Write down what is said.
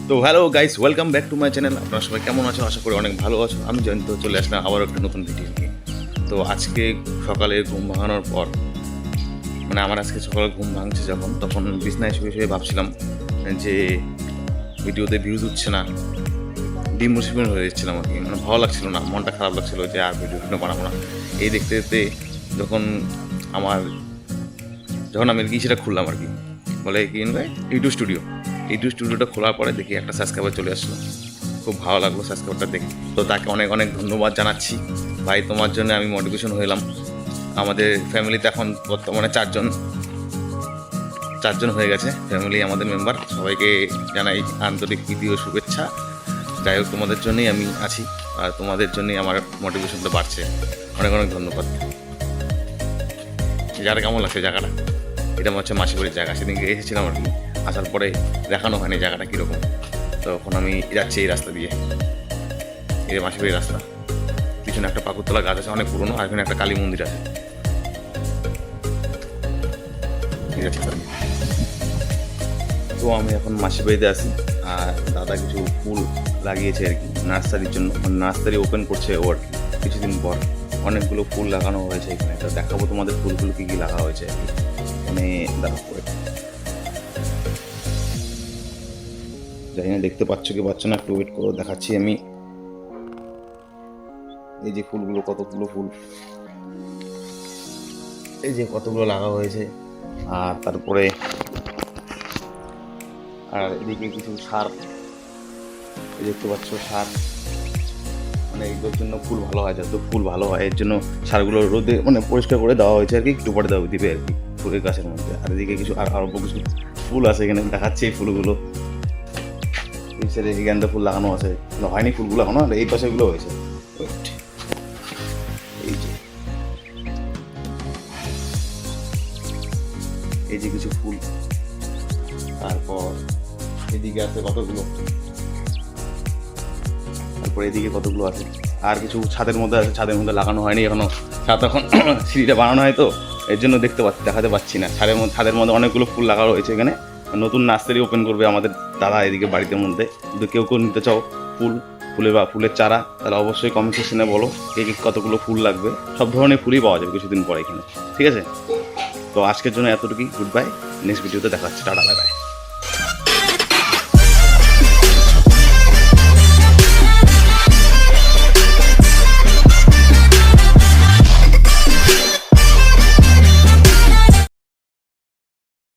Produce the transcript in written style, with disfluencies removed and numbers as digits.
তো hello guys, welcome back to my channel. আপনারা সবাই কেমন আছো? আশা করি অনেক ভালো আছো। আমি জয়ন্ত চলে আসলাম আবার একটা নতুন ভিডিও নিয়ে। তো আজকে সকালে ঘুম ভাঙানোর পর আমার আজকে সকালে ঘুম ভাঙছে যখন, তখন বিছনায় শুয়ে শুয়ে ভাবছিলাম যে ভিডিওতে ভিউজ উঠছে না, ডিমোটিভেট হয়ে যাচ্ছিলাম আর কি। ভালো লাগছিল না, মনটা খারাপ লাগছিল যে আর ভিডিও বানাবো না। এই দেখতে দেখতে যখন আমি সেটা খুললাম আর কি, বলে কি ইউটিউব স্টুডিওটা খোলার পরে দেখি একটা সাবস্ক্রাইবার চলে আসলো। খুব ভালো লাগলো সাবস্ক্রাইবারটা দেখে। তো তাকে অনেক অনেক ধন্যবাদ জানাচ্ছি। ভাই, তোমার জন্য আমি মোটিভেশন হলাম। আমাদের ফ্যামিলিতে এখন বর্তমানে চারজন হয়ে গেছে ফ্যামিলি, আমাদের মেম্বার। সবাইকে জানাই আন্তরিক প্রীতি ও শুভেচ্ছা। যাই হোক, তোমাদের জন্যই আমি আছি আর তোমাদের জন্যই আমার মোটিভেশনটা বাড়ছে। অনেক অনেক ধন্যবাদ। জায়গাটা কেমন লাগছে? জায়গাটা এটা হচ্ছে মাসিবাড়ির জায়গা। সেদিনকে এসেছিলাম আর কি, আসার পরে দেখানো হয়নি জায়গাটা কীরকম। তখন আমি যাচ্ছি এই রাস্তা দিয়ে, এই মাসিবাড়ির রাস্তা। পিছনে একটা পাকুরতলা গাছ আছে, অনেক পুরনো। আর এখানে একটা কালী মন্দির আছে। ঠিক আছে, তো আমি এখন মাসিবাড়িতে আছি। আর দাদা কিছু ফুল লাগিয়েছে আর কি নার্সারির জন্য, নার্সারি ওপেন করছে ও আর কি কিছুদিন পর। অনেকগুলো ফুল লাগানো হয়েছে এখানে। তো দেখাবো তোমাদের ফুলগুলো কী কী লাগা হয়েছে আর কি এখানে। দেখা করে জানি না দেখতে পাচ্ছ কি পাচ্ছ না, একটু ওয়েট করো, দেখাচ্ছি আমি। এই যে ফুলগুলো, কতগুলো ফুল, এই যে কতগুলো লাগা হয়েছে। আর তারপরে আর এদিকে কিছু সার, এই দেখতে পাচ্ছ সার, এগুলোর জন্য ফুল ভালো হয়। যত ফুল ভালো হয় এর জন্য সারগুলো রোদে পরিষ্কার করে দেওয়া হয়েছে আর কি, একটু পরে দিবে আর কি ফুলের গাছের মধ্যে। আর এদিকে কিছু অল্প কিছু ফুল আছে এখানে, দেখাচ্ছে এই ফুলগুলো। এই সাইডে গেন্দা ফুল লাগানো আছে, হয়নি ফুলগুলো এখনো। আর এই পাশেগুলো হয়েছে। এই যে কিছু ফুল, তারপর এদিকে আছে কতগুলো, তারপর এদিকে কতগুলো আছে। আর কিছু ছাদের মধ্যে আছে, ছাদের মধ্যে লাগানো হয়নি এখনো। ছাদ এখন সিঁড়িটা বানানো হয় তো এর জন্য দেখাতে পাচ্ছি না। ছাদের মধ্যে অনেকগুলো ফুল লাগানো হয়েছে এখানে। নতুন নার্সারি ওপেন করবে আমাদের দাদা এদিকে বাড়িতে মধ্যে। যদি কেউ নিতে চাও ফুলের চারা, তাহলে অবশ্যই কমেন্ট সেকশনে বলো কে কতগুলো ফুল লাগবে। সব ধরনের ফুলই পাওয়া যাবে কিছুদিন পরে এখানে, ঠিক আছে? তো আজকের জন্য এতটুকুই। গুড বাই, নেক্সট ভিডিওতে দেখা হচ্ছে। Tata, bye bye.